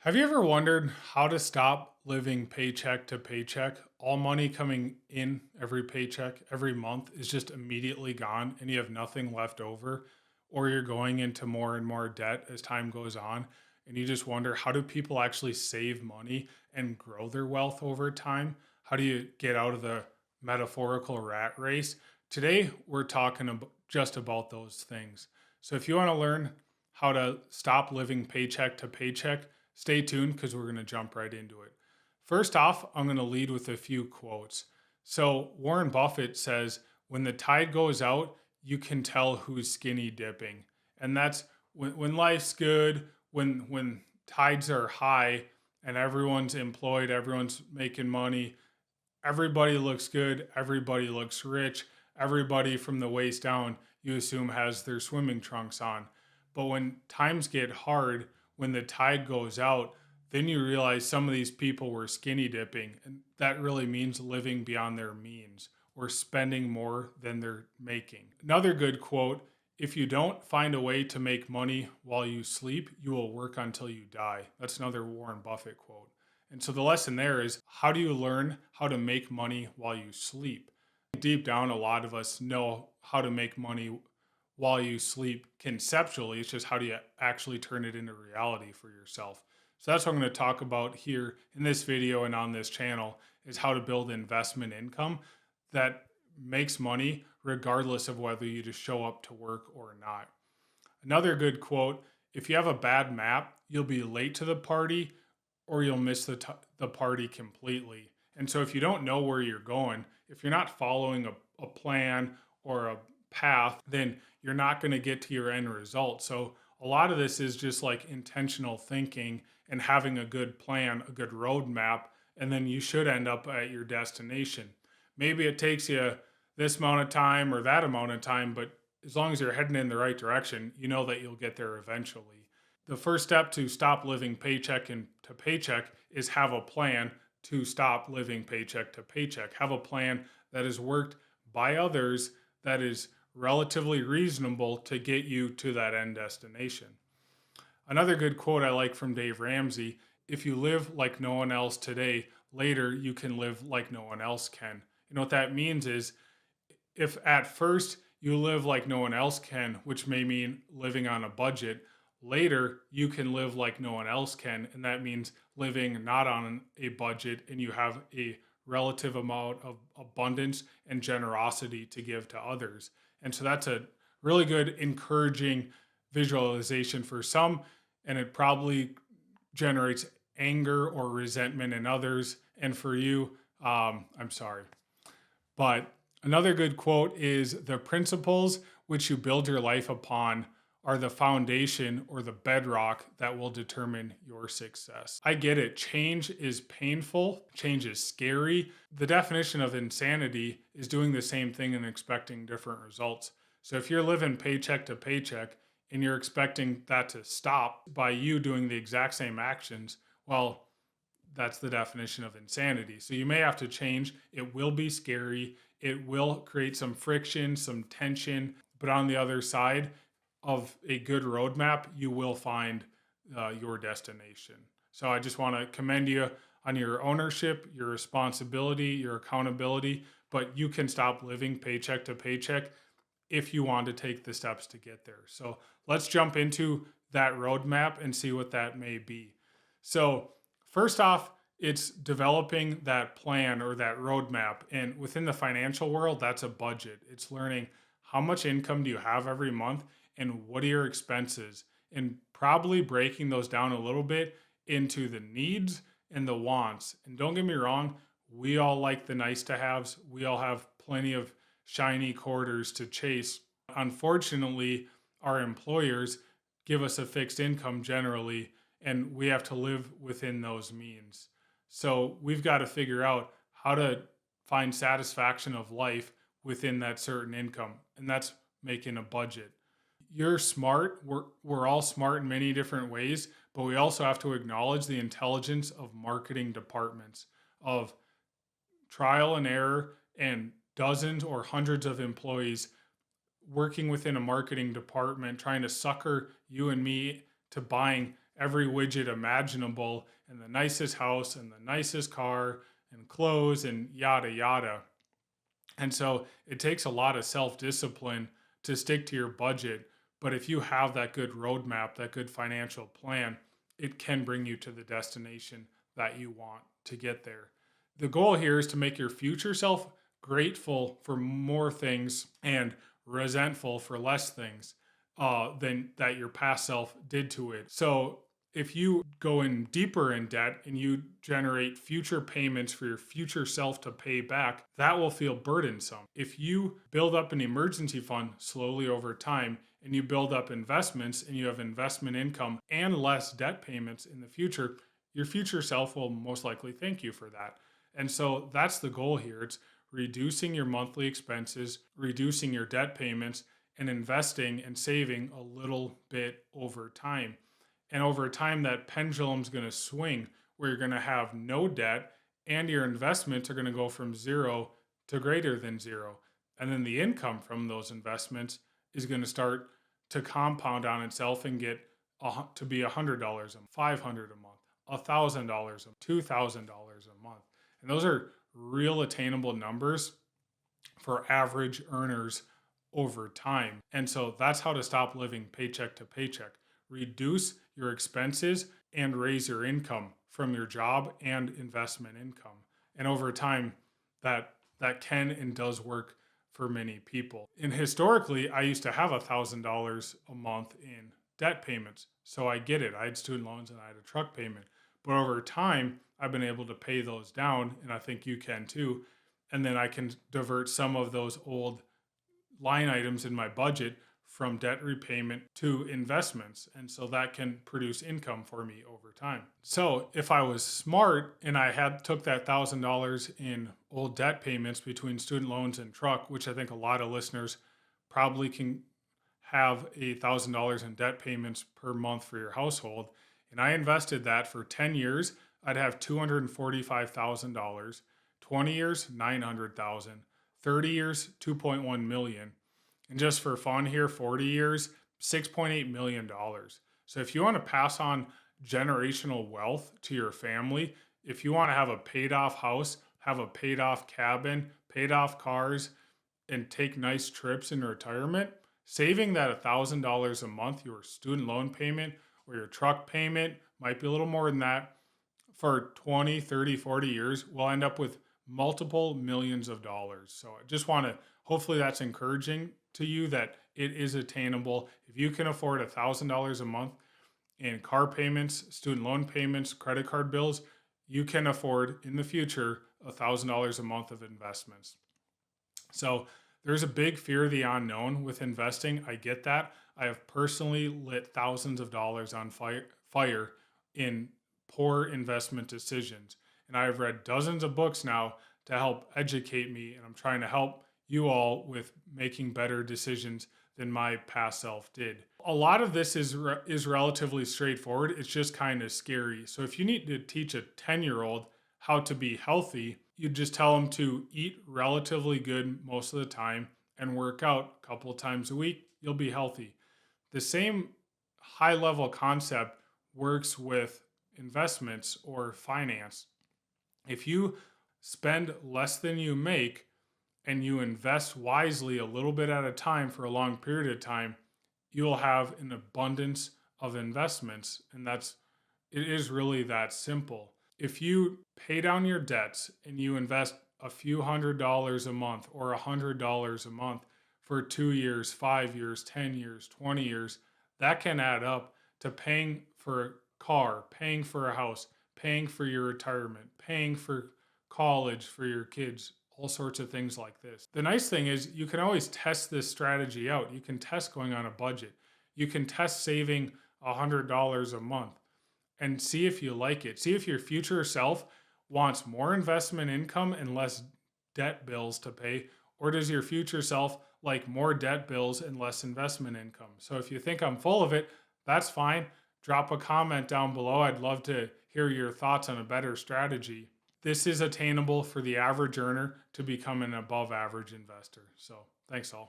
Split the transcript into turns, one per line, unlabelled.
Have you ever wondered how to stop living paycheck to paycheck? All money coming in every paycheck, every month is just immediately gone and you have nothing left over, or you're going into more and more debt as time goes on. And you just wonder, how do people actually save money and grow their wealth over time? How do you get out of the metaphorical rat race? Today, we're talking just about those things. So if you want to learn how to stop living paycheck to paycheck, stay tuned because we're going to jump right into it. First off, I'm going to lead with a few quotes. So, Warren Buffett says, when the tide goes out, you can tell who's skinny dipping. And that's when life's good, when tides are high and everyone's employed, everyone's making money, everybody looks good, everybody looks rich, everybody from the waist down, you assume has their swimming trunks on. But when times get hard, when the tide goes out, then you realize some of these people were skinny dipping. And that really means living beyond their means or spending more than they're making. Another good quote: if you don't find a way to make money while you sleep, you will work until you die. That's another Warren Buffett quote. And so the lesson there is, how do you learn how to make money while you sleep? Deep down, a lot of us know how to make money while you sleep conceptually. It's just, how do you actually turn it into reality for yourself? So that's what I'm going to talk about here in this video and on this channel, is how to build investment income that makes money regardless of whether you just show up to work or not. Another good quote: if you have a bad map, you'll be late to the party or you'll miss the party completely. And so if you don't know where you're going, if you're not following a plan or a path, then you're not going to get to your end result. So a lot of this is just like intentional thinking and having a good plan, a good roadmap, and then you should end up at your destination. Maybe it takes you this amount of time or that amount of time, but as long as you're heading in the right direction, you know that you'll get there eventually. The first step to stop living paycheck and to paycheck is have a plan to stop living paycheck to paycheck. Have a plan that is worked by others, that is relatively reasonable to get you to that end destination. Another good quote I like from Dave Ramsey: if you live like no one else today, later you can live like no one else can. You know what that means is, if at first you live like no one else can, which may mean living on a budget, later you can live like no one else can. And that means living not on a budget and you have a relative amount of abundance and generosity to give to others. And so that's a really good, encouraging visualization for some. And it probably generates anger or resentment in others. And for you, I'm sorry. But another good quote is, the principles which you build your life upon are the foundation or the bedrock that will determine your success. I get it. Change is painful. Change is scary. The definition of insanity is doing the same thing and expecting different results. So if you're living paycheck to paycheck and you're expecting that to stop by you doing the exact same actions, well, that's the definition of insanity. So you may have to change. It will be scary. It will create some friction, some tension. But on the other side of a good roadmap, you will find your destination. So I just want to commend you on your ownership, your responsibility, your accountability. But you can stop living paycheck to paycheck if you want to take the steps to get there. So let's jump into that roadmap and see what that may be. So first off, it's developing that plan or that roadmap. And within the financial world, that's a budget. It's learning, how much income do you have every month and what are your expenses? And probably breaking those down a little bit into the needs and the wants. And don't get me wrong, we all like the nice to haves. We all have plenty of shiny quarters to chase. Unfortunately, our employers give us a fixed income generally, and we have to live within those means. So we've got to figure out how to find satisfaction of life within that certain income, and that's making a budget. You're smart. We're all smart in many different ways, but we also have to acknowledge the intelligence of marketing departments, of trial and error, and dozens or hundreds of employees working within a marketing department trying to sucker you and me to buying every widget imaginable and the nicest house and the nicest car and clothes and yada yada. And so it takes a lot of self discipline to stick to your budget. But if you have that good roadmap, that good financial plan, it can bring you to the destination that you want to get there. The goal here is to make your future self grateful for more things and resentful for less things than that your past self did to it. So if you go in deeper in debt and you generate future payments for your future self to pay back, that will feel burdensome. If you build up an emergency fund slowly over time and you build up investments and you have investment income and less debt payments in the future, your future self will most likely thank you for that. And so that's the goal here. It's reducing your monthly expenses, reducing your debt payments, and investing and saving a little bit over time. And over time, that pendulum's going to swing where you're going to have no debt and your investments are going to go from zero to greater than zero. And then the income from those investments is going to start to compound on itself and get to be $100 a month, $500 a month, $1,000, $2,000 a month. And those are real attainable numbers for average earners over time. And so that's how to stop living paycheck to paycheck. Reduce your expenses and raise your income from your job and investment income. And over time, that can and does work for many people. And historically, I used to have $1,000 a month in debt payments. So I get it. I had student loans and I had a truck payment. But over time, I've been able to pay those down, and I think you can too. And then I can divert some of those old line items in my budget from debt repayment to investments. And so that can produce income for me over time. So if I was smart and I took that $1,000 in old debt payments between student loans and truck, which I think a lot of listeners probably can have $1,000 in debt payments per month for your household, and I invested that for 10 years, I'd have $245,000, 20 years, $900,000, 30 years, $2.1 million. And just for fun here, 40 years, $6.8 million. So if you want to pass on generational wealth to your family, if you want to have a paid off house, have a paid off cabin, paid off cars, and take nice trips in retirement, saving that $1,000 a month, your student loan payment or your truck payment, might be a little more than that, for 20, 30, 40 years, will end up with multiple millions of dollars. So I just want to, hopefully that's encouraging to you that it is attainable. If you can afford $1,000 a month in car payments, student loan payments, credit card bills, you can afford in the future $1,000 a month of investments. So there's a big fear of the unknown with investing. I get that. I have personally lit thousands of dollars on fire in poor investment decisions. And I've read dozens of books now to help educate me. And I'm trying to help you all with making better decisions than my past self did. A lot of this is relatively straightforward. It's just kind of scary. So if you need to teach a 10-year-old how to be healthy, you just tell them to eat relatively good most of the time and work out a couple of times a week. You'll be healthy. The same high level concept works with investments or finance. If you spend less than you make and you invest wisely a little bit at a time for a long period of time, you will have an abundance of investments. And it is really that simple. If you pay down your debts and you invest a few $100s a month or $100 a month for 2 years, 5 years, 10 years, 20 years, that can add up to paying for a car, paying for a house, paying for your retirement, paying for college for your kids, all sorts of things like this. The nice thing is you can always test this strategy out. You can test going on a budget. You can test saving $100 a month and see if you like it. See if your future self wants more investment income and less debt bills to pay, or does your future self like more debt bills and less investment income? So if you think I'm full of it, that's fine. Drop a comment down below. I'd love to hear your thoughts on a better strategy. This is attainable for the average earner to become an above average investor. So thanks all.